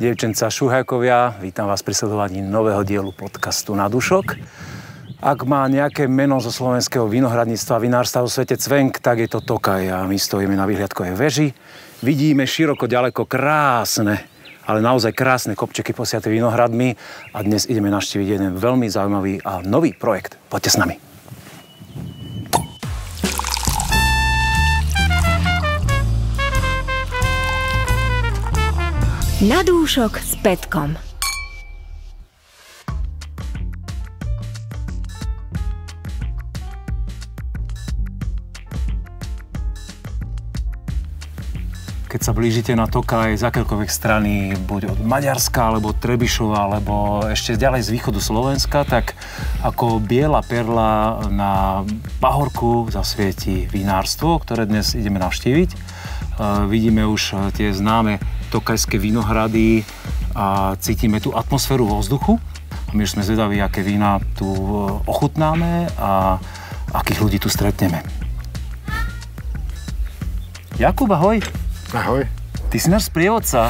Dievčenca, šuhajkovia, vítam vás pri sledovaní nového dielu podcastu Na dušok. Ak má nejaké meno zo slovenského vinohradníctva a vinárstva vo svete cvenk, tak je to Tokaj a my stojíme na vyhliadkovej veži. Vidíme široko, ďaleko krásne, ale naozaj krásne kopčeky posiate vinohradmi a dnes ideme navštíviť jeden veľmi zaujímavý a nový projekt. Poďte s nami. Na dúšok s Petkom. Keď sa blížite na Tokaj z akékoľvek strany, buď od Maďarska, alebo Trebišova, alebo ešte ďalej z východu Slovenska, tak ako biela perla na pahorku zasvieti vinárstvo, ktoré dnes ideme navštíviť. Vidíme už tie známe tokajské vinohrady a cítime tú atmosféru vo vzduchu. A my už sme zvedaví, aké vína tu ochutnáme a akých ľudí tu stretneme. Jakub, ahoj. Ahoj. Ty si náš sprievodca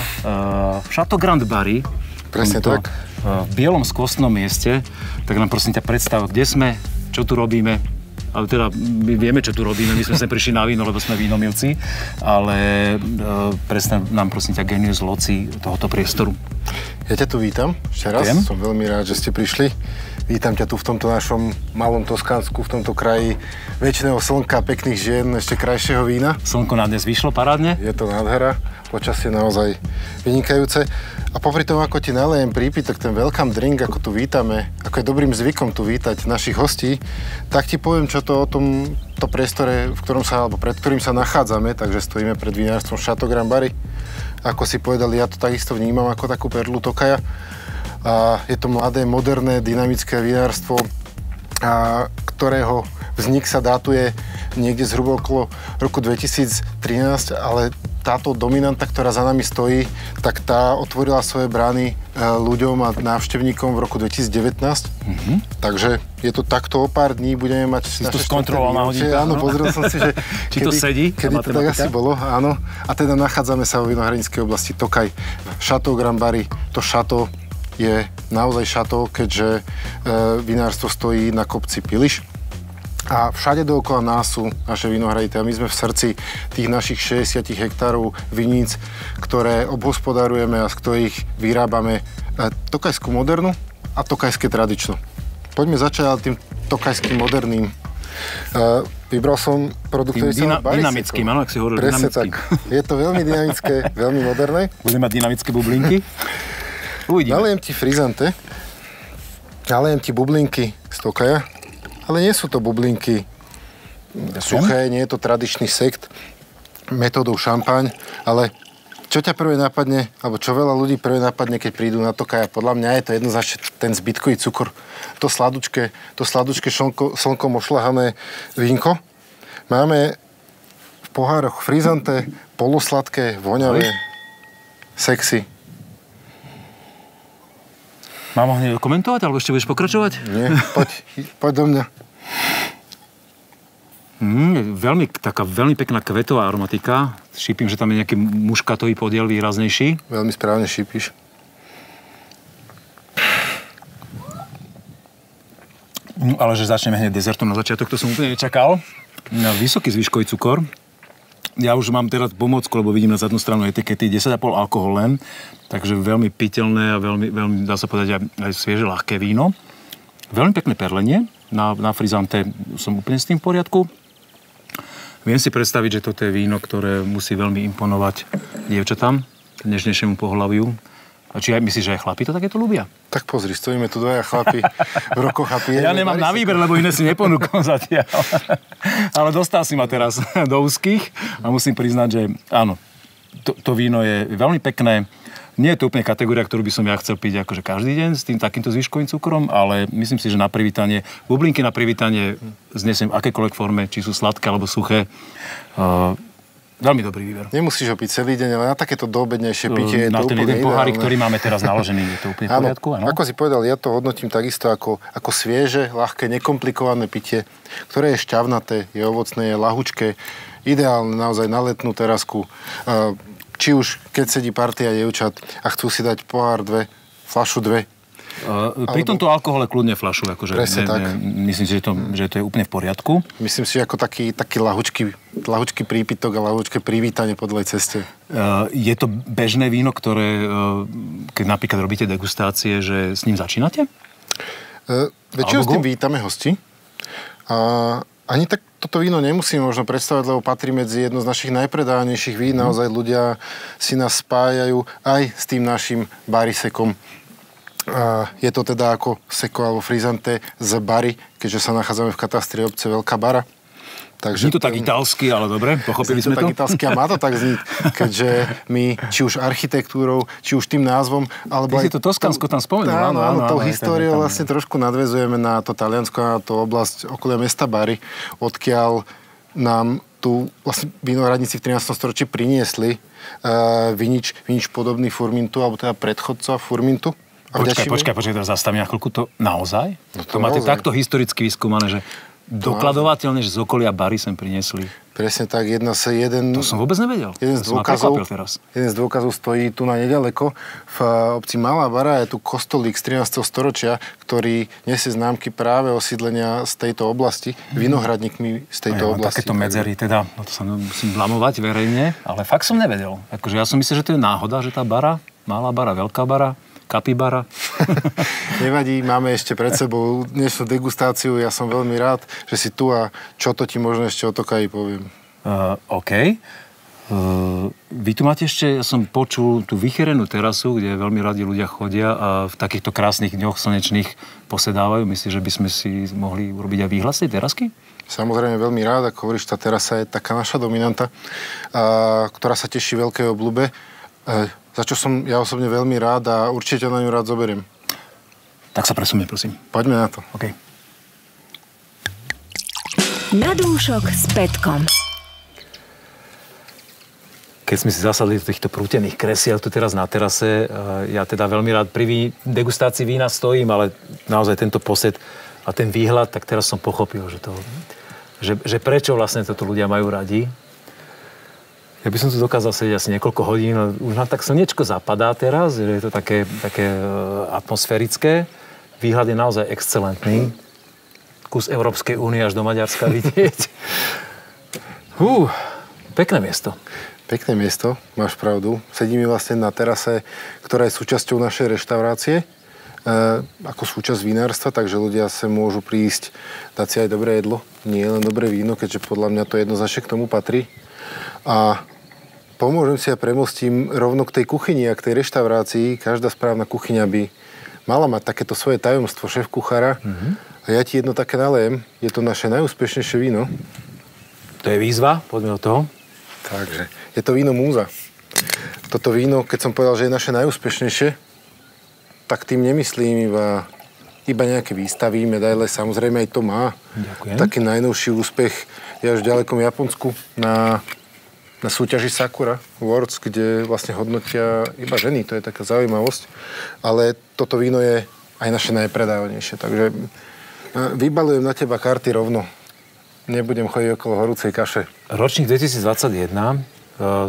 v Chateau Grand Barry. Presne tak. V bielom skvostnom mieste. Tak nám prosím ťa predstav, kde sme, čo tu robíme. Ale teda my vieme, čo tu robíme, my sme sem prišli na víno, lebo sme vínomilci, ale presne nám prosím ťa genius loci tohoto priestoru. Ja ťa tu vítam ešte raz, som veľmi rád, že ste prišli. Vítam ťa tu v tomto našom malom Toskánsku, v tomto kraji väčšného slnka, pekných žien, ešte krajšieho vína. Slnko na dnes vyšlo parádne. Je to nádhera, počasie naozaj vynikajúce. A popri tom, ako ti nalejem prípitok, ten welcome drink, ako tu vítame, ako je dobrým zvykom tu vítať našich hostí, tak ti poviem, čo to o tomto priestore, v ktorom sa, alebo pred ktorým sa nachádzame, takže stojíme pred vinárstvom Chateau Grand Barry. Ako si povedali, ja to takisto vnímam ako takú perlu Tokaja. A je to mladé, moderné, dynamické vinárstvo, ktorého vznik sa dátuje niekde zhruba okolo roku 2013, ale táto dominanta, ktorá za nami stojí, tak tá otvorila svoje brány ľuďom a návštevníkom v roku 2019. Takže je to takto o pár dní, budeme mať si naše to skontroloval na hodinke. Áno, pozrel som si, že či to sedí, kedy to tak asi bolo, áno. A teda nachádzame sa vo vinohradníckej oblasti Tokaj, Chateau Grand Barry. To šato je naozaj šato, keďže vinárstvo stojí na kopci Piliš. A všade dookola nás sú naše vinohrady, a my sme v srdci tých našich 60 hektárov viníc, ktoré obhospodarujeme a z ktorých vyrábame tokajskú modernú a tokajské tradičnú. Poďme začať ale tým tokajským moderným. Vybral som produkt, ktorý sa barí dynamickým, áno, ak si hovoril dynamickým. Tak. Je to veľmi dynamické, veľmi moderné. Budeme mať dynamické bublinky. Uvidíme. Nalejem ti frizante, nalejem ti bublinky z Tokaja. Ale nie sú to bublinky suché, nie je to tradičný sekt metódou šampaň, ale čo ťa prvé napadne, alebo čo veľa ľudí prvé napadne, keď prídu na Tokaj, podľa mňa je to jednoznačne ten zbytkový cukor, to sladučké slnkom ošľahané vínko. Máme v pohároch frizante, polosladké, voňavé, sexy. Mám ho hneď komentovať, alebo ešte budeš pokračovať? Nie, poď do mňa. Taká veľmi pekná kvetová aromatika. Šípim, že tam je nejaký muškatový podiel výraznejší. Veľmi správne šípiš. Ale že začneme hneď dezertom na začiatok, to som úplne nečakal. Vysoký zvyškový cukor. Ja už mám teraz pomôcku, lebo vidím na zadnú stranu etikety 10,5 alkohol len, takže veľmi piteľné a veľmi dá sa povedať, aj svieže, ľahké víno. Veľmi pekné perlenie, na frizante som úplne s tým v poriadku. Viem si predstaviť, že toto je víno, ktoré musí veľmi imponovať dievčatám, dnešnejšiemu pohlaviu. A či aj myslíš, že aj chlapi to takéto ľúbia? Tak pozri, stojíme tu dvaja chlapi v rokoch a pijeme. Ja nemám na výber, lebo iné si neponúkam zatiaľ. Ale dostal si ma teraz do úzkých a musím priznať, že áno, to víno je veľmi pekné. Nie je to úplne kategória, ktorú by som ja chcel piť akože každý deň s tým takýmto zvyškovým cukrom, ale myslím si, že na privítanie, bublinky na privítanie znesiem v akékoľvek forme, či sú sladké alebo suché. Veľmi dobrý výber. Nemusíš ho piť celý deň, ale na takéto doobednejšie pitie je to úplne ideálne. Na ten jeden pohárik, ktorý máme teraz naložený, je to úplne v poriadku? Áno, ako si povedal, ja to hodnotím takisto ako svieže, ľahké, nekomplikované pitie, ktoré je šťavnaté, je ovocné, je lahučké, ideálne naozaj na letnú terasku. či už keď sedí partia dievčat a chcú si dať pohár 2, fľašu 2. Pri tomto alkohole kľudne fľašu. Akože presne tak. Myslím si, že to je úplne v poriadku. Myslím si, ako taký lahučký prípitok a lahučké privítanie po dlhej ceste. Je to bežné víno, ktoré, keď napríklad robíte degustácie, že s ním začínate? Väčšinou s tým vítame hosti. Ani tak toto víno nemusím možno predstavať, lebo patrí medzi jedno z našich najpredávanejších vín. Naozaj ľudia si nás spájajú aj s tým našim barisekom. Je to teda ako seko alebo frizante z Bari, keďže sa nachádzame v katastri obce Veľká Bara. Zní to tak italsky, ale dobre, pochopili sme to. Tak italsky a má to tak zniť, keďže my či už architektúrou, či už tým názvom, alebo aj... Ty si to Toskánsko tam spomenul. Áno, tou históriou vlastne trošku nadväzujeme na to Taliansko, na tú oblasť okolia mesta Bari, odkiaľ nám tu vlastne vinohradníci v 13. storočí priniesli vinič podobný Furmintu, alebo teda predchodca Furmintu. Počkaj, teraz zastavím na chvíľku. To naozaj? No to máte takto historicky vyskúmané, že dokladovateľne, že z okolia Bari sem priniesli. Presne tak, To som vôbec nevedel. Jeden z dôkazov stojí tu na nedaleko. V obci Malá Bara je tu kostolík z 13. storočia, ktorý nesie známky práve osídlenia z tejto oblasti, vinohradníkmi z tejto oblasti. Takéto medzery, teda, to sa musím blamovať verejne, ale fakt som nevedel. Akože ja som myslel, že to je náhoda, že tá Bara, Malá Bara, Veľká Bara, Kapibara. Nevadí, máme ešte pred sebou dnešnú degustáciu. Ja som veľmi rád, že si tu a čo to ti možno ešte o Tokaji poviem. OK. Vy tu máte ešte, ja som počul tú vychyrenú terasu, kde veľmi radi ľudia chodia a v takýchto krásnych dňoch slnečných posedávajú. Myslíš, že by sme si mohli urobiť aj výhľad z tej terasky? Samozrejme, veľmi rád. Ako hovoríš, tá terasa je taká naša dominanta, ktorá sa teší veľkej obľúbe. Za čo som ja osobne veľmi rád a určite na ňu rád zoberiem. Tak sa presunie, prosím. Poďme na to. OK. Na dúšok s Petkom. Keď sme si zasadli do týchto prútených kresiel tu teraz na terase, ja teda veľmi rád pri degustácii vína stojím, ale naozaj tento posed a ten výhľad, tak teraz som pochopil, že prečo vlastne toto ľudia majú radi. Ja by som tu dokázal sedieť asi niekoľko hodín, už nám tak slnečko zapadá teraz, že je to také atmosférické. Výhľad je naozaj excelentný. Kus Európskej únie až do Maďarska vidieť. Pekné miesto. Pekné miesto, máš pravdu. Sedíme vlastne na terase, ktorá je súčasťou našej reštaurácie, ako súčasť vinárstva, takže ľudia sa môžu prísť, dať si aj dobré jedlo, nie len dobré víno, keďže podľa mňa to jednoznačne k tomu patrí. A pomôžem si a premostím rovno k tej kuchyni a k tej reštaurácii. Každá správna kuchyňa by mala mať takéto svoje tajomstvo šéf-kuchára. A ja ti jedno také nalejem. Je to naše najúspešnejšie víno. To je výzva, poďme od toho. Takže, je to víno Múza. Toto víno, keď som povedal, že je naše najúspešnejšie, tak tým nemyslím iba nejaké výstavy, medaile, samozrejme aj to má. Ďakujem. Taký najnovší úspech je až v ďalekom Japonsku na súťaži Sakura Awards, kde vlastne hodnotia iba ženy, to je taká zaujímavosť. Ale toto víno je aj naše najpredávanejšie, takže vybalujem na teba karty rovno. Nebudem chodiť okolo horúcej kaše. Ročník 2021.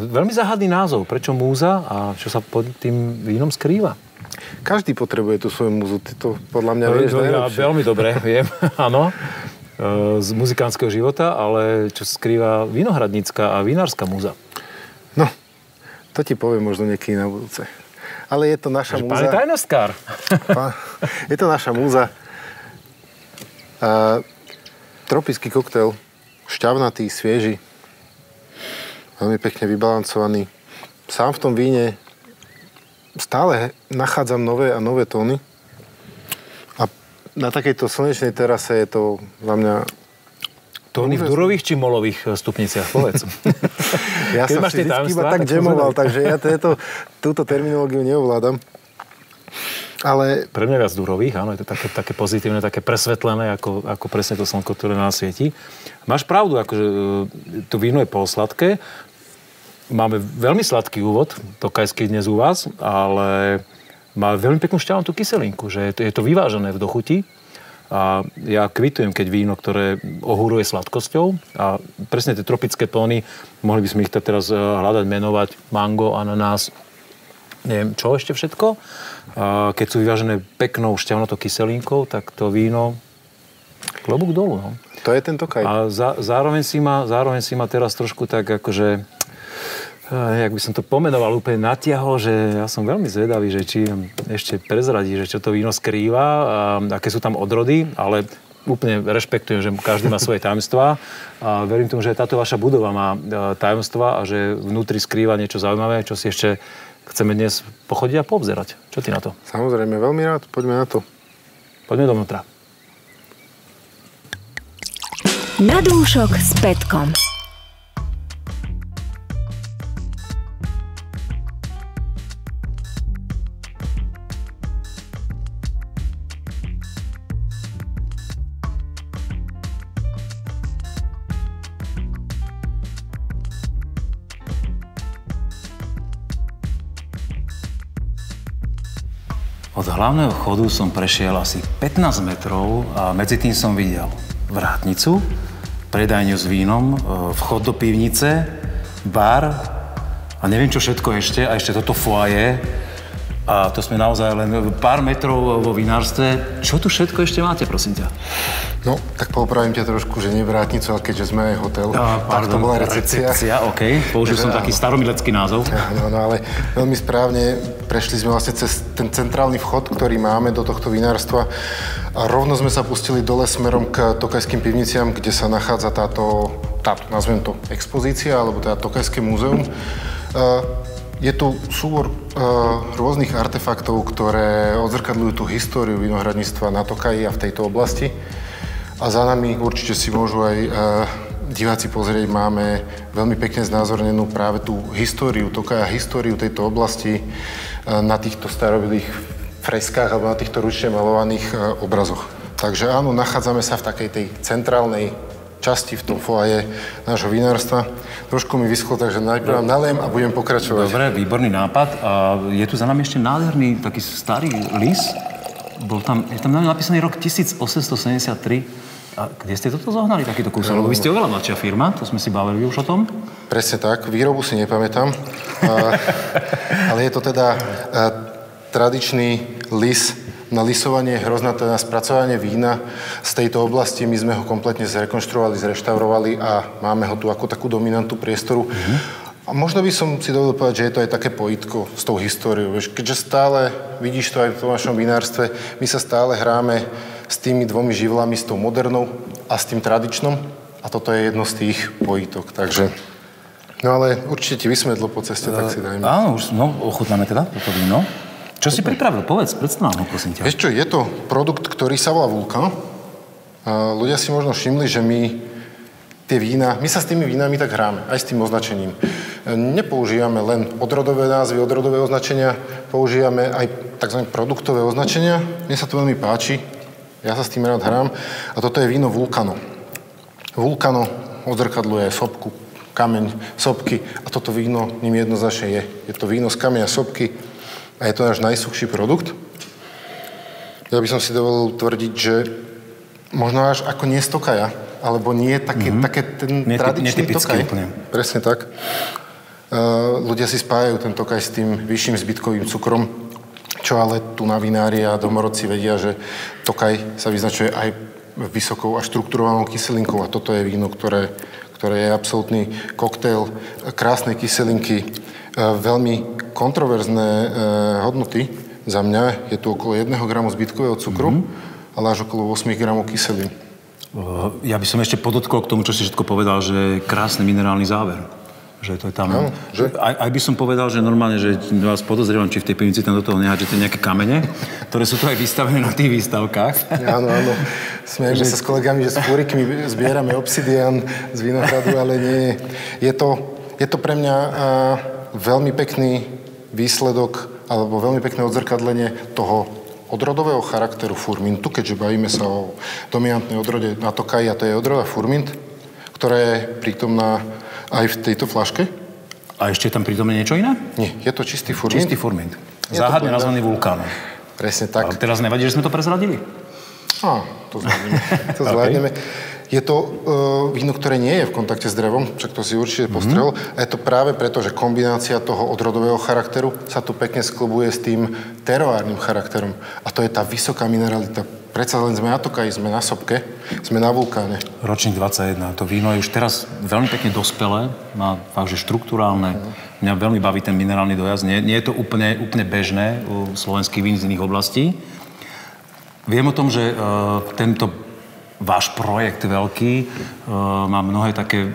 Veľmi záhadný názov. Prečo Múza a čo sa pod tým vínom skrýva? Každý potrebuje tú svoju múzu. Ty to podľa mňa vieš najlepšie. Ja veľmi dobre viem, áno. Z muzikánskeho života, ale čo skrýva vinohradnícka a vinárska múza? No, to ti poviem možno niekedy na budúce. Ale je to naša múza. Pán je tajnostkár. Je to naša múza. Tropický koktail. Šťavnatý, svieži. Veľmi pekne vybalancovaný. Sám v tom víne stále nachádzam nové a nové tóny. A na takejto slnečnej terase je to za mňa... Tóny v durových či molových stupniciach, povedz. Ja sa vždycky iba tak demoval, takže ja túto terminológiu neovládam. Ale... Pre mňa viac durových, áno, je to také pozitívne, také presvetlené, ako presne to slnko, ktoré nás svietí. Máš pravdu, akože to víno je polosladké. Máme veľmi sladký úvod, tokajský dnes u vás, ale má veľmi peknú šťavnatú kyselinku, že je to vyvážené v dochuti. A ja kvitujem, keď víno, ktoré ohúruje sladkosťou a presne tie tropické tóny, mohli by sme ich teraz hľadať, menovať, mango, ananás, neviem, čo ešte všetko. A keď sú vyvážené peknou šťavnatou kyselinkou, tak to víno klobúk dolu, no. To je ten Tokaj. A zároveň si ma teraz trošku tak akože, jak by som to pomenoval, úplne natiahol, že ja som veľmi zvedavý, že či ešte prezradí, že čo to víno skrýva, a aké sú tam odrody, ale úplne rešpektujem, že každý má svoje tajomstvá a verím tomu, že táto vaša budova má tajomstvá a že vnútri skrýva niečo zaujímavé, čo si ešte chceme dnes pochodiť a poobzerať. Čo ty na to? Samozrejme, veľmi rád, poďme na to. Poďme dovnútra. Na dúšok s Petkom. Od hlavného chodu som prešiel asi 15 metrov a medzi tým som videl vrátnicu, predajňu s vínom, vchod do pivnice, bar a neviem čo všetko ešte, a ešte toto foyer. A to sme naozaj len pár metrov vo vinárstve. Čo tu všetko ešte máte, prosím ťa? No, tak popravím ťa trošku, že nie vrátnicu, ale keďže sme aj hotel, tak to bola recepcia. OK. Použil som taký staromilecký názov. No, ale veľmi správne. Prešli sme vlastne cez ten centrálny vchod, ktorý máme do tohto vinárstva. A rovno sme sa pustili dole smerom k Tokajským pivniciam, kde sa nachádza táto nazvem to, expozícia, alebo teda Tokajské múzeum. Je tu súbor rôznych artefaktov, ktoré odzrkadľujú tú históriu vinohradníctva na Tokaji a v tejto oblasti. A za nami určite si môžu aj diváci pozrieť, máme veľmi pekne znázornenú práve tú históriu Tokaja, históriu tejto oblasti na týchto starobilých freskách alebo na týchto ručne malovaných obrazoch. Takže áno, nachádzame sa v takej tej centrálnej časti v tom foaje nášho vinárstva. Trošku mi vyschlo, takže najprv nalejem a budem pokračovať. Dobre, výborný nápad. A je tu za nami ešte nádherný taký starý lis. Je tam napísaný rok 1873. A kde ste toto zohnali, takýto kúsok? Lebo vy ste oveľa mladšia firma, to sme si bavili už o tom. Presne tak, výrobu si nepamätám. Ale je to teda tradičný lis na lisovanie hroznaté, na spracovanie vína z tejto oblasti. My sme ho kompletne zrekonštruovali, zreštaurovali a máme ho tu ako takú dominantu priestoru. A možno by som si dovolil povedať, že je to aj také pojitko s tou históriou. Keďže stále, vidíš to aj v tom našom vinárstve, my sa stále hráme s tými dvomi živlami, s tou modernou a s tým tradičnom. A toto je jedno z tých pojitok. Takže, no ale určite ti vysvetlo po ceste, tak si dajme. Áno, už ochutnáme teda toto víno. Čo si pripravil? Povedz, predstav nám ho, prosím ťa. Vieš čo, je to produkt, ktorý sa volá Vulkan. Ľudia si možno všimli, že my sa s tými vínami tak hráme, aj s tým označením. Nepoužívame len odrodové názvy, odrodové označenia, používame aj tzv. Produktové označenia. Mne sa to veľmi páči, ja sa s tým rád hrám. A toto je víno Vulkano. Vulkano odzrkadľuje sopku, kameň, sopky a toto víno ním jednoznačne je. Je to víno z kameňa sopky. A je to náš najsuchší produkt. Ja by som si dovolil tvrdiť, že možno až ako nie z Tokaja, alebo nie také ten tradičný Tokaj. Úplne. Presne tak. Ľudia si spájajú ten Tokaj s tým vyšším zbytkovým cukrom, čo ale tu na vinári a domorodci vedia, že Tokaj sa vyznačuje aj vysokou a štrukturovanou kyselinkou a toto je víno, ktoré je absolútny koktail krásnej kyselinky, veľmi kontroverzné hodnoty za mňa. Je tu okolo 1 gramu zbytkového cukru, ale až okolo 8 gramov kyselín. Ja by som ešte podotkol k tomu, čo si všetko povedal, že krásny minerálny záver. Že to je tam... Áno, že? Aj by som povedal, že normálne, že vás podozrievam, či v tej pivnici tam do toho nehádžete nejaké kamene, ktoré sú tu aj vystavené na tých výstavkách. Áno. Smejeme sa s kolegami, že s fúrikmi zbierame obsidian z vinohradu, ale nie. Je to pre mňa veľmi pekný výsledok alebo veľmi pekné odzrkadlenie toho odrodového charakteru furmintu, keďže bavíme sa o dominantnej odrode na Tokaji, a to je odroda furmint, ktorá je prítomná aj v tejto flaške. A ešte je tam prítomné niečo iné? Nie, je to čistý furmint. Čistý furmint. Záhadne nazvaný Vulkánom. Presne tak. Ale teraz nevadí, že sme to prezradili? To zvládneme. Okay. Je to víno, ktoré nie je v kontakte s drevom, však to si určite postrel. A je to práve preto, že kombinácia toho odrodového charakteru sa tu pekne sklbuje s tým teroárnym charakterom. A to je tá vysoká mineralita. Predsa len sme na Tokaji, sme na sopke, sme na vulkáne. Ročník 21. To víno je už teraz veľmi pekne dospelé, má fakt, že štruktúrálne. Mňa veľmi baví ten minerálny dojazd. Nie je to úplne bežné u slovenských vín z iných oblastí. Viem o tom, že tento váš projekt veľký má mnohé také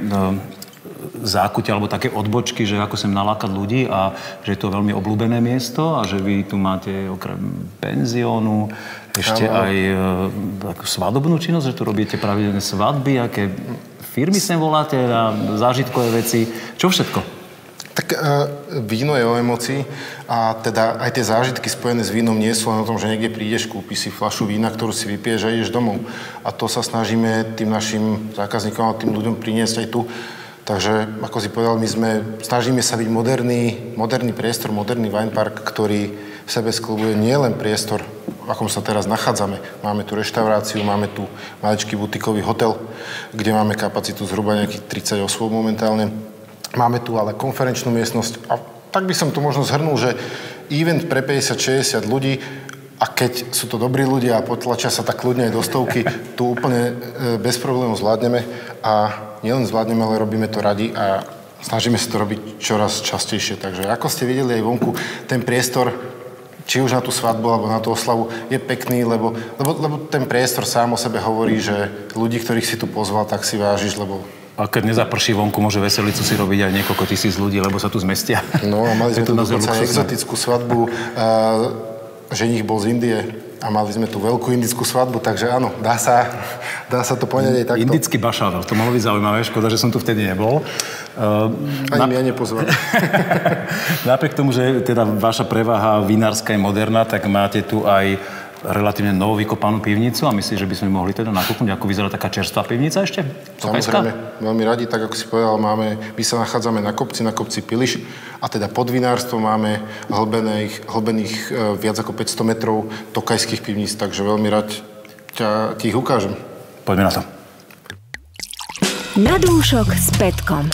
zákute alebo také odbočky, že ako sem nalákať ľudí a že je to veľmi obľúbené miesto a že vy tu máte okrem penziónu ešte aj takú svadobnú činnosť, že tu robíte pravidelné svadby, aké firmy sem voláte a zážitkové veci. Čo všetko? Tak víno je o emócii a teda aj tie zážitky spojené s vínom nie sú len o tom, že niekde prídeš, kúpiš si fľašu vína, ktorú si vypiješ a ideš domov. A to sa snažíme tým našim zákazníkom a tým ľuďom priniesť aj tu. Takže, ako si povedal, snažíme sa byť moderný priestor, moderný wine park, ktorý v sebe skľubuje nielen priestor, v akom sa teraz nachádzame. Máme tu reštauráciu, máme tu maličký butikový hotel, kde máme kapacitu zhruba nejakých 30 osôb momentálne. Máme tu ale konferenčnú miestnosť a tak by som to možno zhrnul, že event pre 50-60 ľudí a keď sú to dobrí ľudia a potlačia sa tak kľudne aj do stovky, tu úplne bez problémov zvládneme a nielen zvládneme, ale robíme to radi a snažíme sa to robiť čoraz častejšie. Takže ako ste videli aj vonku, ten priestor, či už na tú svadbu alebo na tú oslavu, je pekný, lebo ten priestor sám o sebe hovorí, že ľudí, ktorých si tu pozval, tak si vážiš, lebo a keď nezaprší vonku, môže veselicu si robiť aj niekoľko tisíc ľudí, lebo sa tu zmestia. No a mali sme tu dokonca exotickú svadbu. Ženích bol z Indie a mali sme tu veľkú indickú svadbu, takže áno, dá sa to poňať aj takto. Indický bašável, to mohlo byť zaujímavé, škoda, že som tu vtedy nebol. Ani mňa nepozval. Napriek tomu, že teda vaša prevaha vinárska je moderná, tak máte tu aj relatívne novo vykopanú pivnicu a myslíš, že by sme mohli teda nakúknuť, ako vyzerá taká čerstvá pivnica ešte? Samozrejme, veľmi radi, tak ako si povedal, my sa nachádzame na kopci Piliš a teda pod vinárstvom máme hlbených viac ako 500 metrov tokajských pivníc, takže veľmi rád ti ich ukážem. Poďme na to. Na dúšok s Petkom.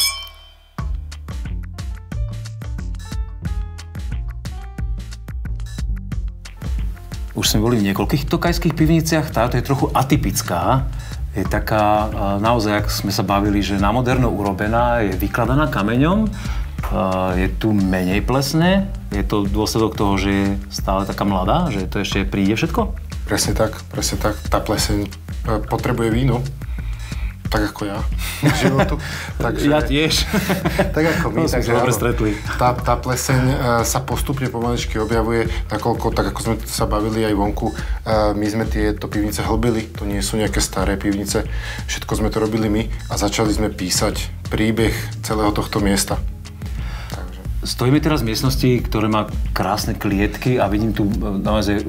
Už sme boli v niekoľkých tokajských pivniciach, táto je trochu atypická. Je taká, naozaj, ak sme sa bavili, že na moderno urobená, je vykladaná kameňom, je tu menej plesne, je to dôsledok toho, že je stále taká mladá, že to ešte príde všetko? Presne tak. Tá pleseň potrebuje víno. Tak ako ja v životu. Takže, ja tiež. Tak ako my. Takže dobre stretli. Tá pleseň sa postupne pomaličky objavuje, nakoľko, tak ako sme sa bavili aj vonku, my sme tieto pivnice hlbili, to nie sú nejaké staré pivnice, všetko sme to robili my a začali sme písať príbeh celého tohto miesta. Stojíme teraz v miestnosti, ktoré má krásne klietky a vidím tu naozaj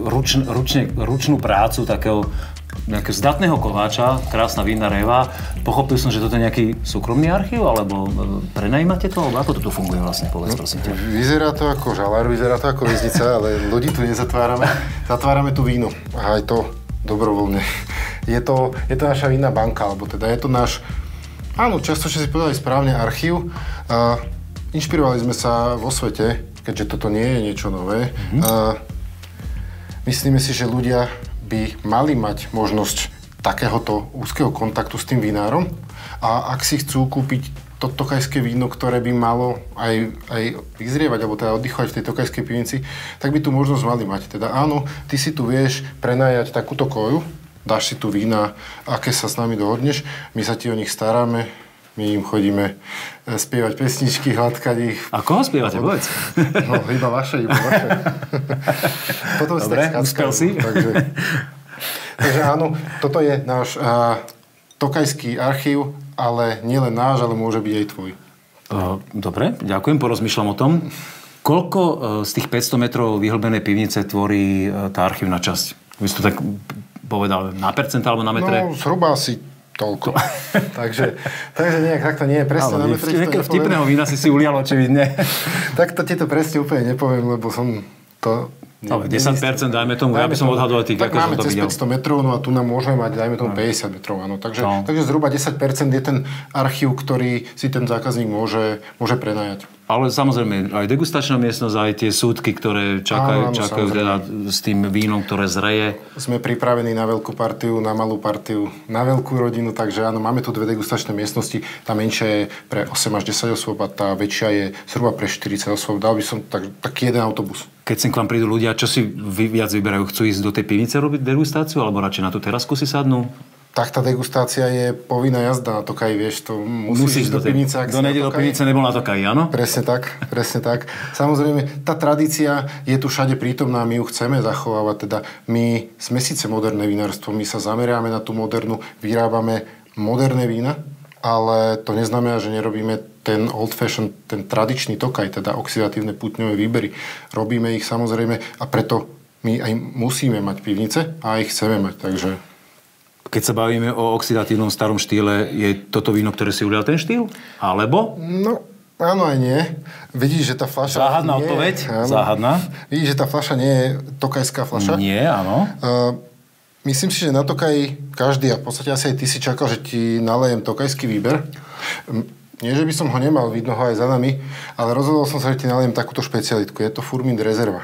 ručnú prácu takého nejakého zdatného kováča, krásna vinná réva. Pochopil som, že toto je nejaký súkromný archív, alebo prenajímate to? Alebo ako toto funguje vlastne, povedz, prosím ťa? Vyzerá to ako žalár, vyzerá to ako väznica, ale ľudí tu nezatvárame. Zatvárame tu víno. A aj to dobrovoľne. Je to naša vinná banka, alebo teda je to náš, áno, častočne si povedali správne, archív. Inšpirovali sme sa vo svete, keďže toto nie je niečo nové. Myslíme si, že ľudia by mali mať možnosť takéhoto úzkeho kontaktu s tým vinárom a ak si chcú kúpiť to tokajské víno, ktoré by malo aj vyzrievať, alebo teda oddychovať v tej tokajskej pivnici, tak by tu možnosť mali mať. Teda áno, ty si tu vieš prenajať takúto koju, dáš si tu vína, aké sa s nami dohodneš, my sa ti o nich staráme, my im chodíme spievať pesničky, hladkať ich. A koho spievate, povedz? No, iba vaše. Potom dobre, uspel si. Takže áno, toto je náš tokajský archív, ale nielen náš, ale môže byť aj tvoj. Dobre, ďakujem, porozmýšľam o tom. Koľko z tých 500 metrov vyhlbenej pivnice tvorí tá archívna časť? Vy si to tak povedal na percent alebo na metre? No, zhruba asi toľko. takže nejak takto nie je presne na metre. Vtipného vína si ulial očividne. Takto ti to presne úplne nepoviem, lebo som to Ale 10%, dajme tomu, ja by som odhadoval tých, tak ako máme som to cez videl. 500 metrov, no a tu nám môžeme mať, dajme tomu 50 metrov, áno. Takže zhruba 10% je ten archív, ktorý si ten zákazník môže prenajať. Ale samozrejme, aj degustačná miestnosť, aj tie súdky, ktoré čakajú teda s tým vínom, ktoré zreje. Sme pripravení na veľkú partiu, na malú partiu, na veľkú rodinu, takže áno, máme tu 2 degustačné miestnosti. Tá menšia je pre 8 až 10 osôb a tá väčšia je zhruba pre 40 osôb. Dal by som taký jeden autobus. Keď sem k vám prídu ľudia, čo si viac vyberajú? Chcú ísť do tej pivnice robiť degustáciu, alebo radšej na tú terasku si sadnú? Tak tá degustácia je povinná jazda na Tokaji, vieš, to musíš do pivnice. Kto nejde do pivnice, nebol na Tokaji, áno? Presne tak. Samozrejme, tá tradícia je tu všade prítomná, my ju chceme zachovávať, teda my sme síce moderné vinárstvo, my sa zameriame na tú modernú, vyrábame moderné vína, ale to neznamená, že nerobíme ten old fashion, ten tradičný Tokaj, teda oxidatívne pútňové výbery. Robíme ich samozrejme a preto my aj musíme mať pivnice a aj chceme mať, takže... Keď sa bavíme o oxidatívnom starom štýle, je toto víno, ktoré si ulial ten štýl? Alebo? No, áno aj nie. Vidíš, že tá fľaša... Záhadná odpoveď? Záhadná. Vidíš, že tá fľaša nie je tokajská fľaša? Nie, áno. Myslím si, že na Tokaji každý, a v podstate asi aj ty si čakal, že ti nalejem tokajský výber. Nie, že by som ho nemal, vidno ho aj za nami, ale rozhodol som sa, že ti nalejem takúto špecialitku. Je to Furmint Rezerva.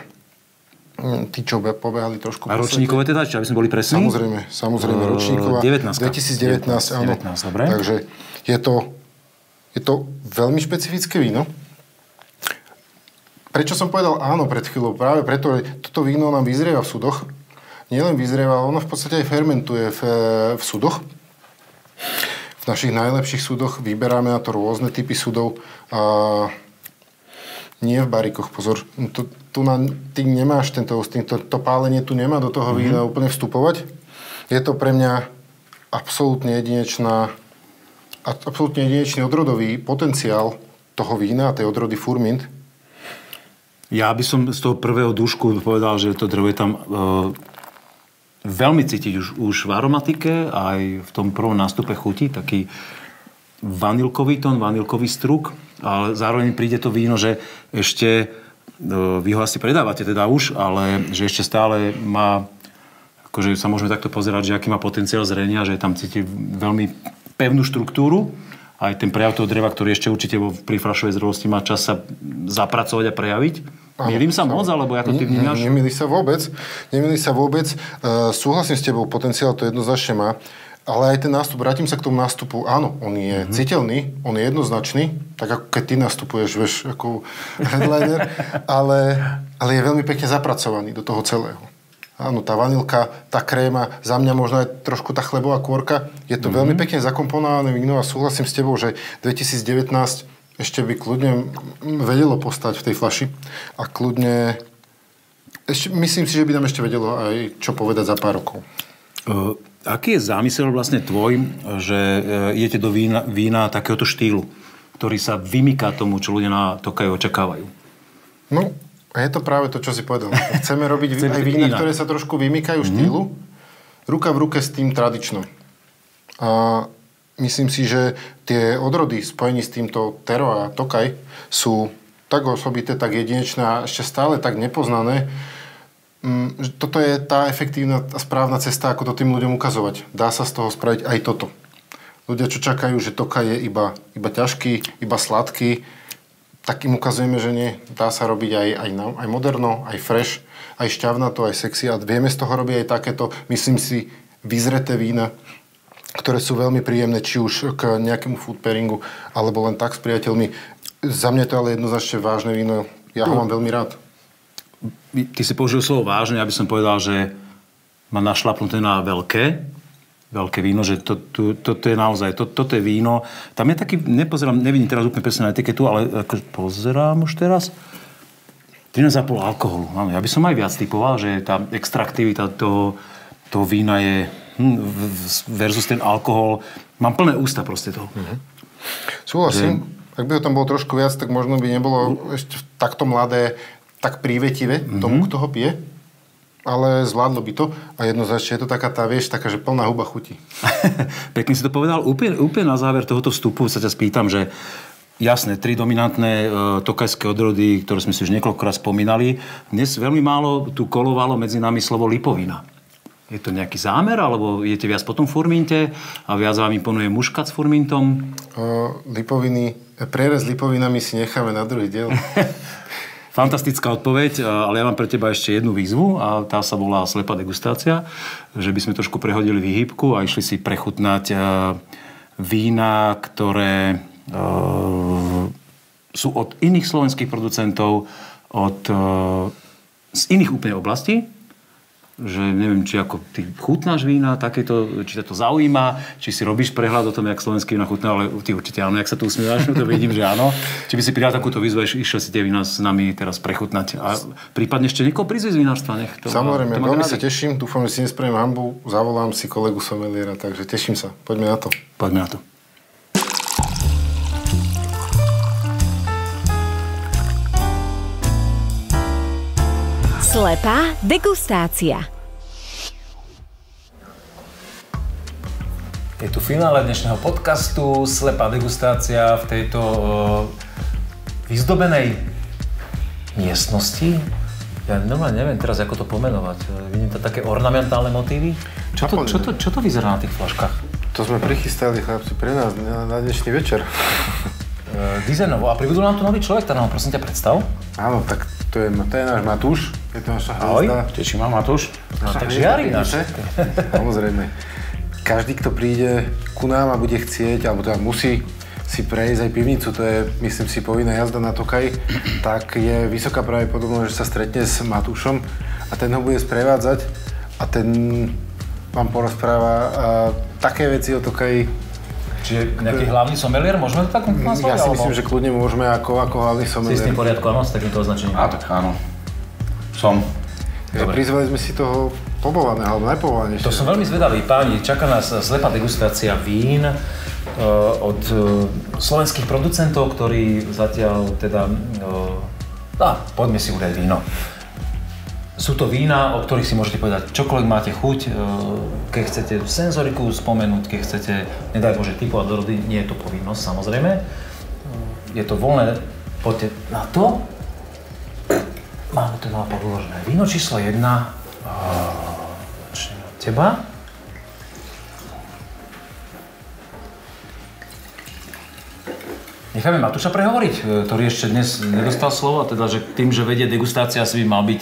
Tí, čo pobehali trošku... A ročníkové teda, či aby sme boli presní? Samozrejme, ročníková. 2019, áno. 19, dobre. Takže je to veľmi špecifické víno. Prečo som povedal áno pred chvíľou? Práve preto, že toto víno nám vyzrieva v súdoch. Nielen vyzrieva, ono v podstate aj fermentuje v súdoch. V našich najlepších súdoch vyberáme na to rôzne typy súdov. Nie v barikoch, pozor. Ty nemáš to pálenie tu nemá do toho vína úplne vstupovať. Je to pre mňa absolútne jedinečný odrodový potenciál toho vína, tej odrody Furmint. Ja by som z toho prvého dúšku povedal, že to drevo je tam veľmi cítiť už v aromatike, aj v tom prvom nástupe chuti, taký vanilkový tón, vanilkový struk, ale zároveň príde to víno, že ešte, vy ho asi predávate teda už, ale že ešte stále má, akože sa môžeme takto pozerať, že aký má potenciál zrenia, že tam cíti veľmi pevnú štruktúru, aj ten prejav toho dreva, ktorý ešte určite pri fľašovej zrelosti má čas sa zapracovať a prejaviť. Mýlim sa moc, alebo ako ty vnímaš? Nemýli sa vôbec. Súhlasím s tebou, potenciál to jednoznačne má. Ale aj ten nástup, vrátim sa k tomu nástupu, áno, on je citeľný, on je jednoznačný, tak ako keď ty nastupuješ, vieš, ako headliner, ale je veľmi pekne zapracovaný do toho celého. Áno, tá vanilka, tá kréma, za mňa možno aj trošku tá chlebová kôrka, je to veľmi pekne zakomponované víno a súhlasím s tebou, že 2019 ešte by kľudne vedelo postať v tej fľaši a kľudne, myslím si, že by nám ešte vedelo aj čo povedať za pár rokov. Aký je zámysel vlastne tvoj, že idete do vína takéhoto štýlu, ktorý sa vymyká tomu, čo ľudia na Tokaji očakávajú? No, a je to práve to, čo si povedal. Chceme robiť aj vína, ktoré sa trošku vymykajú štýlu, ruka v ruke s tým tradičnom. A myslím si, že tie odrody spojení s týmto Tero a Tokaj sú tak osobité, tak jedinečné a ešte stále tak nepoznané. Toto je tá efektívna a správna cesta, ako to tým ľuďom ukazovať. Dá sa z toho spraviť aj toto. Ľudia, čo čakajú, že Tokaj je iba ťažký, iba sladký, tak im ukazujeme, že nie. Dá sa robiť aj moderno, aj fresh, aj šťavnato, aj sexy. A vieme z toho robiť aj takéto, myslím si, vyzreté vína, ktoré sú veľmi príjemné, či už k nejakému food pairingu, alebo len tak s priateľmi. Za mňa to ale jednoznačne vážne víno. Ja ho mám veľmi rád. Ty si použil slovo vážne, ja by som povedal, že má našlapnuté na veľké víno, že toto je naozaj, toto je víno. Tam je taký, nevidím teraz úplne presne na etiketu, ale akože pozerám už teraz. 13,5 alkoholu. Áno, ja by som aj viac typoval, že tá extraktivita toho vína je versus ten alkohol. Mám plné ústa proste toho. Súhlasím. Ak by ho tam bolo trošku viac, tak možno by nebolo ešte takto mladé, tak prívetivé tomu, kto ho pije. Ale zvládlo by to. A jednoznačne je to taká tá, vieš, taká, že plná huba chutí. Pekne si to povedal. Úplne na záver tohoto vstupu sa ťa spýtam, že Jasné, 3 dominantné tokajské odrody, ktoré sme si už niekoľkokrát spomínali. Dnes veľmi málo tu kolovalo medzi nami slovo lipovina. Je to nejaký zámer, alebo idete viac po tom furminte a viac vám imponuje muškat s furmintom? Prierez lipovinami si necháme na druhý diel. Fantastická odpoveď, ale ja mám pre teba ešte jednu výzvu a tá sa volá slepá degustácia, že by sme trošku prehodili výhybku a išli si prechutnať vína, ktoré sú od iných slovenských producentov, z iných úplne oblastí, že neviem, či ako ty chutnáš vína, takéto, či ťa to zaujíma, či si robíš prehľad o tom, jak slovenský vína chutná, ale ty určite áno, jak sa tu usmievaš, to vidím, že áno. Či by si pridal takúto výzvu, išiel si tie vína s nami teraz prechutnať. A prípadne ešte niekoho prizvieť z vinárstva, nech to... Samozrejme, veľmi sa teším, dúfam, že si nespravím hanbu, zavolám si kolegu someliera, takže teším sa. Poďme na to. Poďme na to. Slepá degustácia. Je tu finále dnešného podcastu Slepá degustácia v tejto vyzdobenej miestnosti. Ja normálne neviem teraz, ako to pomenovať. Vidím to také ornamentálne motívy. Čo to vyzerá na tých fľaškách? To sme prichystali, chlapci, pre nás na dnešný večer. Dizajnovo. A pribudol nám tu nový človek, tak nám prosím ťa predstav. Áno, tak to je náš Matúš. Je to naša hviezda. Ahoj, teším ma, Matúš. Takže Jari náš. Samozrejme. Každý, kto príde ku nám a bude chcieť, alebo teda musí si prejsť aj pivnicu, to je, myslím si, povinná jazda na Tokaj, tak je vysoká pravdepodobnosť, že sa stretne s Matúšom a ten ho bude sprevádzať a ten vám porozpráva také veci o Tokaji. Čiže nejaký hlavný somelier, môžeme to tak nazvať? Ja si myslím, že kľudne môžeme ako hlavný somelier. Si s tým poriadku, áno, s takýmto označením? Tak áno. Som. Prizvali sme si toho pobovaného, alebo najpobovanejšieho. To som veľmi zvedavý, páni. Čaká nás slepá degustácia vín od slovenských producentov, ktorí zatiaľ teda... poďme si udať víno. Sú to vína, o ktorých si môžete povedať čokoľvek máte chuť, keď chcete senzoriku spomenúť, keď chcete, nedaj Bože, typovať do rody, nie je to povinnosť, samozrejme. Je to voľné, poďte na to. Máme tu na podložené víno číslo 1. Začneme od teba. Necháme Matúša prehovoriť, ktorý ešte dnes nedostal slovo, teda, že tým, že vedie degustácia, si by mal byť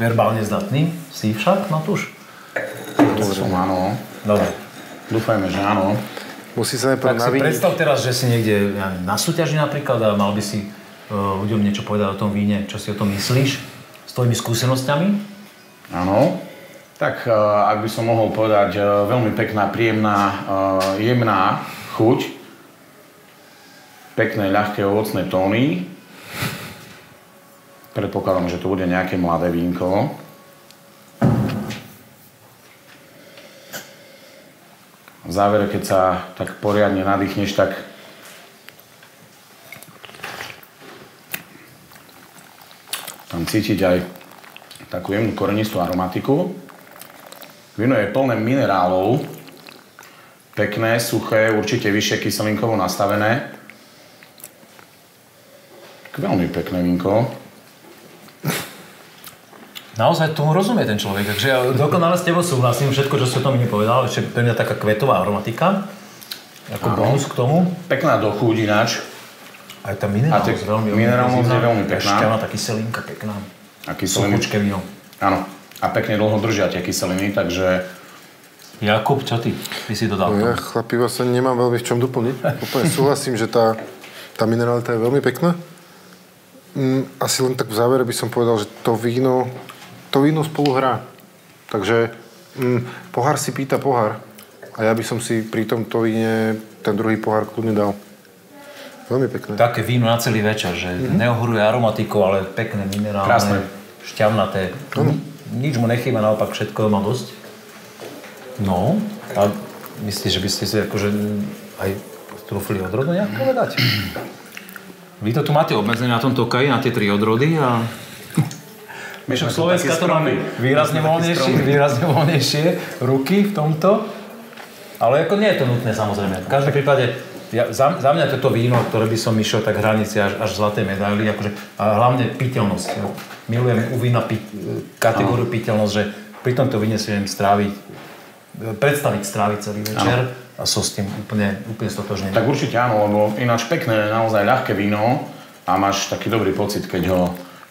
verbálne zdatný. Si však, Matúš? Áno. Dobre. Dúfajme, že áno. Musí sa najprv navíniť. Tak si predstav teraz, že si niekde na súťaži napríklad a mal by si ľuďom niečo povedať o tom víne. Čo si o tom myslíš? S tvojimi skúsenosťami? Áno. Tak ak by som mohol povedať, veľmi pekná, príjemná, jemná chuť. Pekné, ľahké ovocné tóny. Predpokladám, že to bude nejaké mladé vínko. V závere, keď sa tak poriadne nadýchneš, tak tam cítiť aj takú jemnú korenistú aromatiku. Víno je plné minerálov, pekné, suché, určite vyššie kyselinkovo nastavené. Veľmi pekné vínko. Naozaj tomu rozumie ten človek, takže ja dokonale s tebou súhlasím, všetko, čo si o tom mi povedal, ešte pre mňa taká kvetová aromatika, ako bonus k tomu. Pekná do chuť ináč. Aj tá minerálnosť je veľmi pekná. Šťavná, tá kyselinka pekná. A kyseliny. Suchučké víno. Áno. A pekne dlho držia tie kyseliny, takže... Jakub, čo ty? Ty si dodal. Ja chlapi vlastne nemám veľmi v čom doplniť. Úplne súhlasím, že tá mineralita je veľmi pekná. Asi len tak v závere by som povedal, že to víno spolu hrá. Takže pohár si pýta pohár. A ja by som si pri tomto víne ten druhý pohár kľudne dal. Veľmi pekné. Také víno na celý večer, že neohoruje aromatikou, ale pekné, minerálne, krásne, šťavnaté. Nič mu nechýba, naopak všetko má dosť. No, a myslíš, že by ste si akože aj trúfli odrodu nejak povedať? Vy to tu máte obmedzené na tom Tokaji, na tie 3 odrody a... Slovenska to máme výrazne voľnejšie ruky v tomto. Ale ako nie je to nutné, samozrejme. V každom prípade za mňa toto víno, ktoré by som išiel tak hranici až zlaté medaily, akože, a hlavne piteľnosť. Milujem u vína kategóriu piteľnosť, že pri tomto víne si viem predstaviť stráviť celý večer a som s tým úplne stotožnený. Tak určite áno, lebo ináč pekné, naozaj ľahké víno a máš taký dobrý pocit, keď ho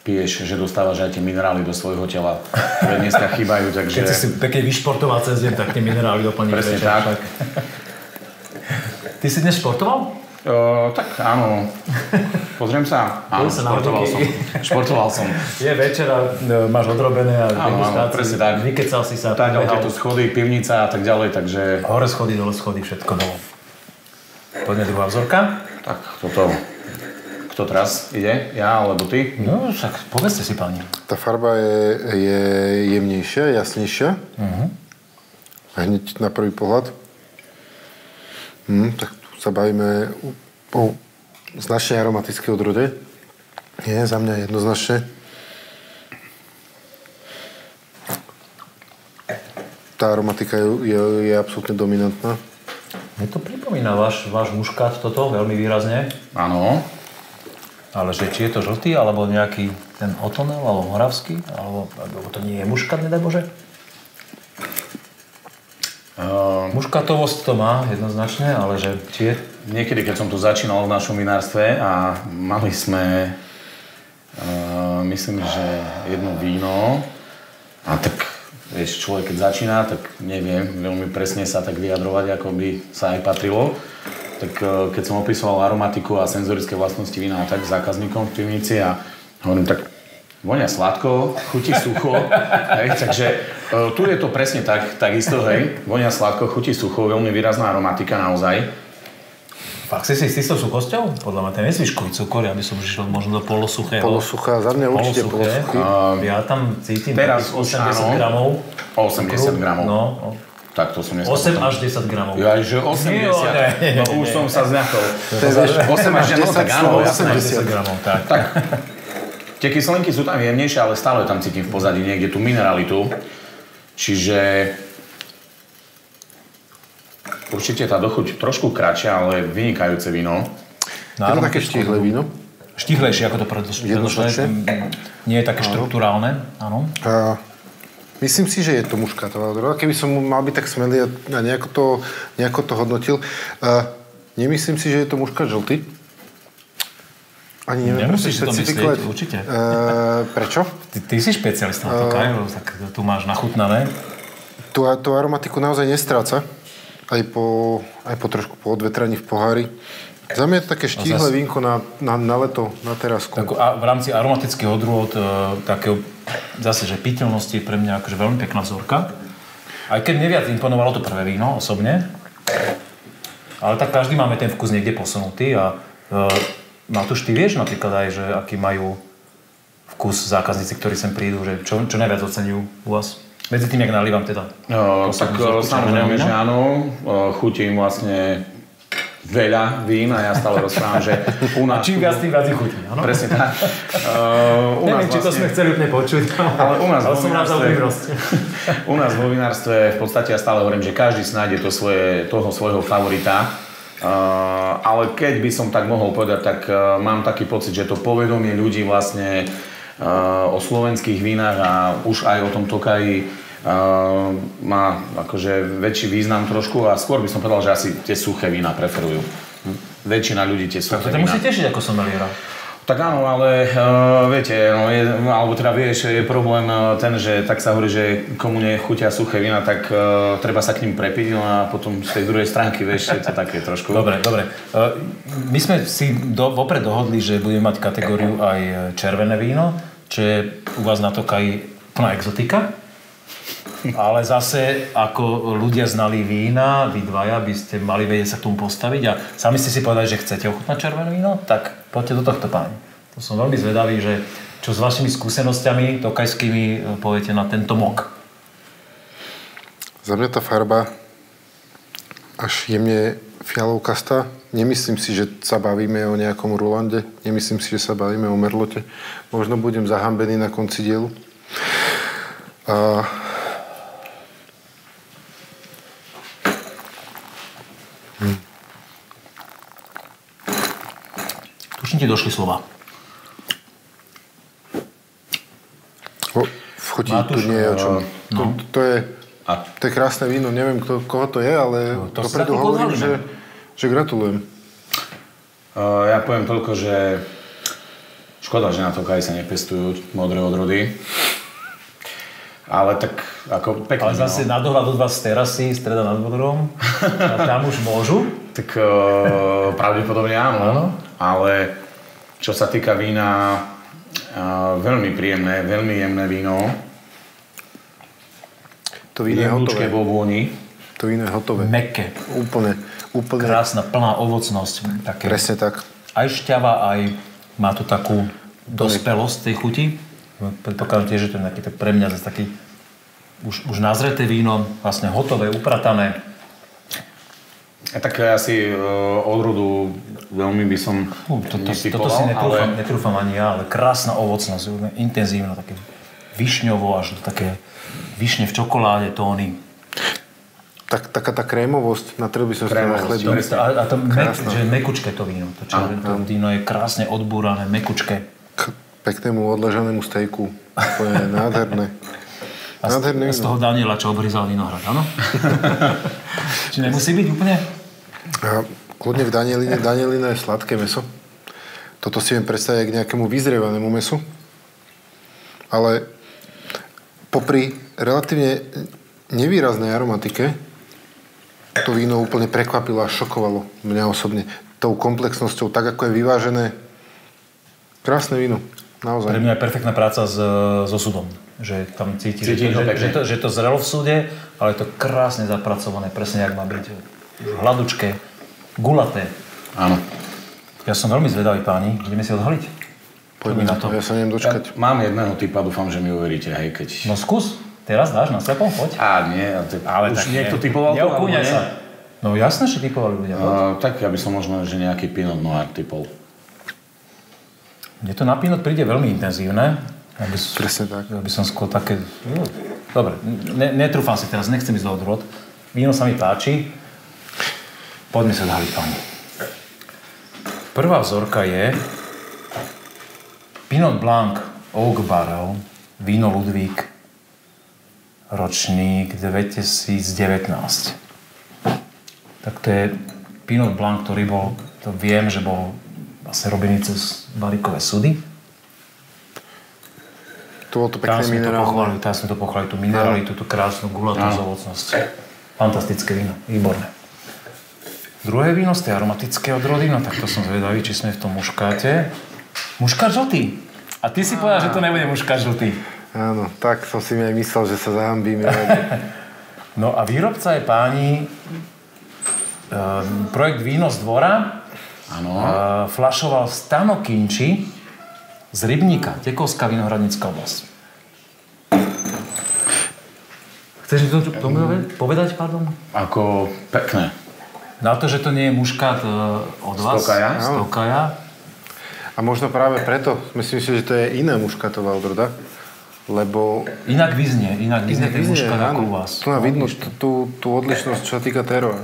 piješ, že dostávaš aj tie minerály do svojho tela, ktoré dneska chýbajú, takže... Keď si pekne vyšportoval cez deň, tak tie minerály doplníš. Presne tak. Ty si dnes športoval? Tak áno. Pozriem sa. Áno, športoval som. Je večer a máš odrobené a degustáciu. Presne tak. Vykecal si sa. Tak, ďalej tu schody, pivnica a tak ďalej, takže... Hore schody, dole schody, všetko dole. Poďme druhá vzorka. Tak, toto... Kto teraz ide? Ja alebo ty? No, však povedzte si, páni. Tá farba je jemnejšia, jasnejšia. Hneď na prvý pohľad. Tak tu sa bavíme o značnej aromatickej odrode. Je za mňa jednoznačne. Tá aromatika je absolútne dominantná. Mne to pripomína váš muškát toto veľmi výrazne. Áno. Ale že či je to žltý, alebo nejaký ten otonel, alebo moravský, alebo to nie je muškát, nedaj Bože? Muškatovosť to má jednoznačne, ale že či je... Niekedy, keď som tu začínal v našom vinárstve a mali sme, myslím, že jedno víno a tak, vieš, človek keď začína, tak neviem veľmi presne sa tak vyjadrovať, ako by sa aj patrilo. Tak keď som opisoval aromatiku a senzorické vlastnosti vína tak zákazníkom v pivnici a hovorím, tak vonia sladko, chutí sucho, hej, takže tu je to presne takisto, hej, vonia sladko, chutí sucho, veľmi výrazná aromatika naozaj. Fakt si s tou suchosťou? Podľa mňa ten je zvyškový cukor, ja by som išiel možno do polosuchého. Polosuchá, za mňa určite polosuchý. Ja tam cítim teraz 80 gramov. 80 gramov. No. Tak to som neskôr. 8 až 10 gramov. Ja, že 80. No už som sa zľakol. 8 až 10 gramov, 80 gramov, tak. Tie kyselinky sú tam jemnejšie, ale stále tam cítim v pozadí niekde tú mineralitu. Čiže určite tá dochuť trošku kratšia, ale vynikajúce víno. Je to také štíhle víno? Štíhlejšie ako to predošlé. Nie je také štruktúrálne, áno. Myslím si, že je to muškátová odroda. Keby som mal byť tak smelý a nejako to hodnotil. Nemyslím si, že je to muškát žltý. Ani neviem nemusíš si to myslieť, určite. Prečo? Ty si špecialista na to, Kajro, tak tu máš nachutnané. Tú aromatiku naozaj nestráca. Aj po trošku po odvetraní v pohári. Za mňa je to také štíhle vínko na leto, na terasku. Tak, a v rámci aromatických odrôd, takého zase, že piteľnosti je pre mňa akože veľmi pekná vzorka. Aj keď mne viac imponovalo to prvé víno osobne. Ale tak každý máme ten vkus niekde posunutý a Matúš, ty vieš napríklad aj, že aký majú vkus zákazníci, ktorí sem prídu, že čo najviac oceňujú u vás? Medzi tým, jak nalívam teda? Tak samozrejme, že áno. Chutím vlastne veľa vín a ja stále rozprávam, že u nás... A čím viac, tým viac ich chutí, áno? Presne tak. Neviem, či to sme chceli úplne počuť, ale som rád za úprimnosť. U nás vo vinárstve v podstate ja stále hovorím, že každý si nájde toho svojho favorita. Ale keď by som tak mohol povedať, tak mám taký pocit, že to povedomie ľudí vlastne o slovenských vínach a už aj o tom Tokaji má akože väčší význam trošku a skôr by som povedal, že asi tie suché vína preferujú. Väčšina ľudí tie suché vína. To musí tešiť ako someliera. Tak áno, ale viete, alebo teda vieš, je problém ten, že tak sa hovorí, že komu nechutia suché vína, tak treba sa k ním prepiť, no a potom z tej druhej stránky, vieš, je to také trošku. Dobre. My sme si vopred dohodli, že budeme mať kategóriu aj červené víno, čo je u vás na Tokaji plná exotika. Ale zase, ako ľudia znali vína, vy dvaja by ste mali vedieť sa k tomu postaviť a sami ste si povedali, že chcete ochutnať červené víno, tak poďte do tohto, páni. To som veľmi zvedavý, že čo s vašimi skúsenosťami tokajskými poviete na tento mok. Za mňa tá farba až jemne fialovkastá. Nemyslím si, že sa bavíme o nejakom Rulande. Nemyslím si, že sa bavíme o Merlote. Možno budem zahambený na konci dielu. ti došli slova? V chuti tu nie je o čom. To je krásne víno, neviem koho to je, ale dopredu hovorím, že gratulujem. Ja poviem toľko, že škoda, že na Tokaji sa nepestujú modré odrody. Ale tak ako pekne. Ale zase na dohľad od vás z terasy, streda nad Bodrom, a tam už môžu? Tak pravdepodobne áno. Ale čo sa týka vína, veľmi príjemné, veľmi jemné víno. To víno je hotové. Vo vôni. To víno je hotové. Mäkké. Úplne. Krásna, plná ovocnosť. Také. Presne tak. Aj šťava, aj má tu takú dospelosť tej chuti. Predpokladám tiež, že to je taký, tak pre mňa zase taký už nazreté víno, vlastne hotové, upratané. Tak asi odrodu veľmi by som Toto si netrúfam ani ja, ale krásna ovocnosť, intenzívna, také višňovo až do také višne v čokoláde tóny. Taká tá krémovosť, na ktorú by som spravil chlebí. A to že je mekučké to víno. To víno je krásne odbúrané, mekučké. K peknému odležanému stejku. To je nádherné. A z toho Daniela, čo obryzal vinohrad, áno? Či nemusí byť úplne? Kľudne v Danieline je sladké mäso. Toto si viem predstaviť k nejakému vyzrievanému mäsu. Ale popri relatívne nevýraznej aromatike to víno úplne prekvapilo a šokovalo mňa osobne. Tou komplexnosťou, tak ako je vyvážené. Krásne víno, naozaj. Pre mňa je perfektná práca so súdom. Že tam cítiš, že to zrelo v súde, ale je to krásne zapracované, presne jak má byť. Hladučké, gulaté. Áno. Ja som veľmi zvedavý, páni. Ideme si odhaliť? Poďme na to. Ja sa neviem dočkať. Mám jedného typa, dúfam, že mi uveríte, hej, keď... No skús. Teraz dáš na slepo? Poď. Nie. Ale už niekto typoval to, alebo nie? Sa. No jasné, že typovali ľudia. Tak ja by som možno, že nejaký Pinot Noir typol. Mne to na Pinot príde veľmi intenzívne. Presne tak. Ja by som skôr také... Dobre, netrúfam si teraz, nechcem ísť do odrod. Víno sa mi páči. Poďme sa odhaliť, páni. Prvá vzorka je Pinot Blanc Oak Barrel, víno Ludvík, ročník 2019. Tak to je Pinot Blanc, ktorý bol, to viem, že bol vlastne robený cez barikové sudy. To bolo to pekné minerálne. Tam sme to pochválili, tú mineralitu, tú krásnu gulatú ovocnosť. Fantastické víno, výborné. Druhé víno z tej aromatické odrody, no tak to som zvedavý, či sme v tom muškáte. Muškát žltý. A ty si povedal, že to nebude muškát žltý. Áno, tak som si mi aj myslel, že sa zahambím. No a výrobca je páni projekt Víno z dvora. Áno. Flašoval Stano Kinči z Rybníka, Tekovská vinohradnícka oblasť. Chceš mi to povedať, pardon? Ako pekné. Na to, že to nie je muškát od vás. Z Tokaja. A možno práve preto sme si mysleli, že to je iná muškátová odroda. Lebo... Inak vyznie ten muškát ako u vás. Tu na vidno tú odlišnosť, čo sa týka terroa.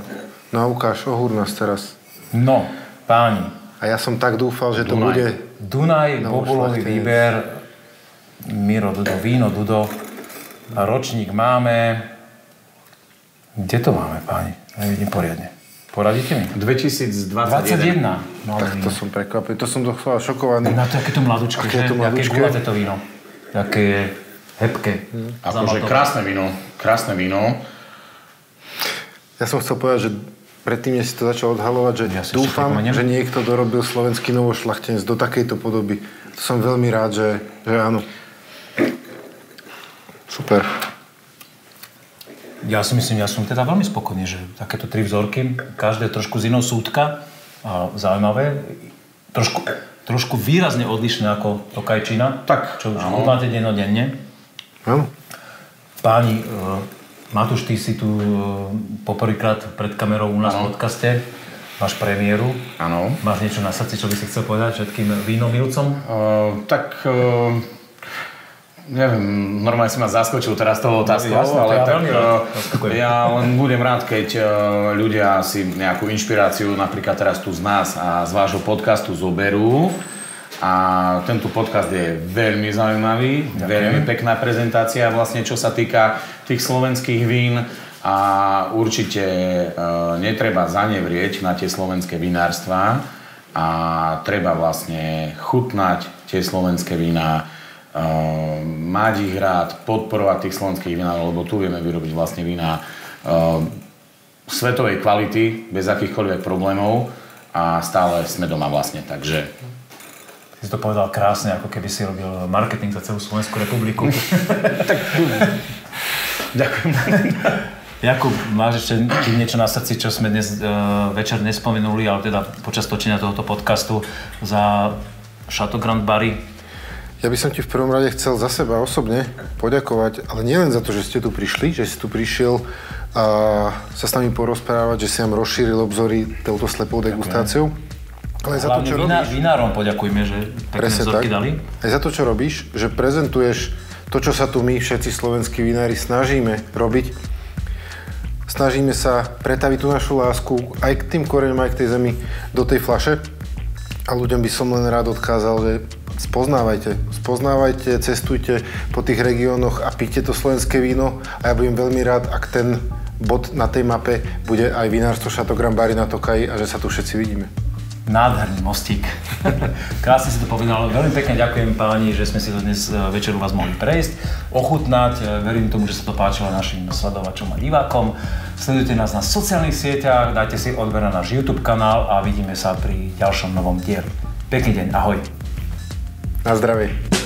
No ukáž, ohúr nás teraz. No, páni. A ja som tak dúfal, že to bude... Dunaj, bobulový výber, Miro Dudo, víno Dudo. A ročník máme... Kde to máme, páni? Nevidím poriadne. Poradíte mi? 2021. Tak to som prekvapený. To som dochval šokovaný. Na to, aké to mladučké, že? Aké gulaté to víno. Aké je hebké. Akože krásne víno. Ja som chcel povedať, že predtým, než si to začal odhalovať, že dúfam, že niekto dorobil slovenský novošľachtenec do takejto podoby. To som veľmi rád, že áno. Super. Ja si myslím, ja som teda veľmi spokojný, že takéto 3 vzorky, každé trošku z inou súdka a zaujímavé, trošku výrazne odlišné ako Tokajčina, čo už máte dennodenne. Páni, Matúš, ty si tu poprvýkrát pred kamerou u nás v podcaste, máš premiéru. Áno. Máš niečo na srdci, čo by si chcel povedať všetkým vínomilcom? Neviem, normálne si ma zaskočil teraz toho otázkou, ale tak ja len budem rád, keď ľudia si nejakú inšpiráciu napríklad teraz tu z nás a z vášho podcastu zoberú. A tento podcast je veľmi zaujímavý, veľmi pekná prezentácia vlastne, čo sa týka tých slovenských vín a určite netreba zanevrieť na tie slovenské vinárstvá a treba vlastne chutnať tie slovenské vína, mať ich rád, podporovať tých slovenských vinárov, lebo tu vieme vyrobiť vlastne vína svetovej kvality, bez akýchkoľvek problémov a stále sme doma vlastne, takže... Ty si to povedal krásne, ako keby si robil marketing za celú Slovenskú republiku. Tak, ďakujem. Jakub, máš ešte niečo na srdci, čo sme dnes večer nespomenuli, ale teda počas točenia tohoto podcastu za Chateau Grand Barry? Ja by som ti v prvom rade chcel za seba osobne poďakovať, ale nielen za to, že ste tu prišli, že si tu prišiel a sa s nami porozprávať, že si nám rozšíril obzory touto slepou degustáciou. Ale za to, čo robíš... Vinárom poďakujme, že pekné vzorky dali. Aj za to, čo robíš, že prezentuješ to, čo sa tu my, všetci slovenskí vinári, snažíme robiť. Snažíme sa pretaviť tú našu lásku aj k tým koreňom, aj k tej zemi do tej fľaše. A ľuďom by som len rád odkázal, že spoznávajte, cestujte po tých regiónoch a píte to slovenské víno. A ja budem veľmi rád, ak ten bod na tej mape bude aj vinárstvo Chateau Grand Barry na Tokaji a že sa tu všetci vidíme. Nádherný mostík. Krásne si to povedal. Veľmi pekne ďakujem páni, že sme si to dnes večer u vás mohli prejsť, ochutnať. Verím tomu, že sa to páčilo našim sledovačom a divákom. Sledujte nás na sociálnych sieťach, dajte si odber na náš YouTube kanál a vidíme sa pri ďalšom novom dieli. Pekný deň, ahoj. Na zdravie.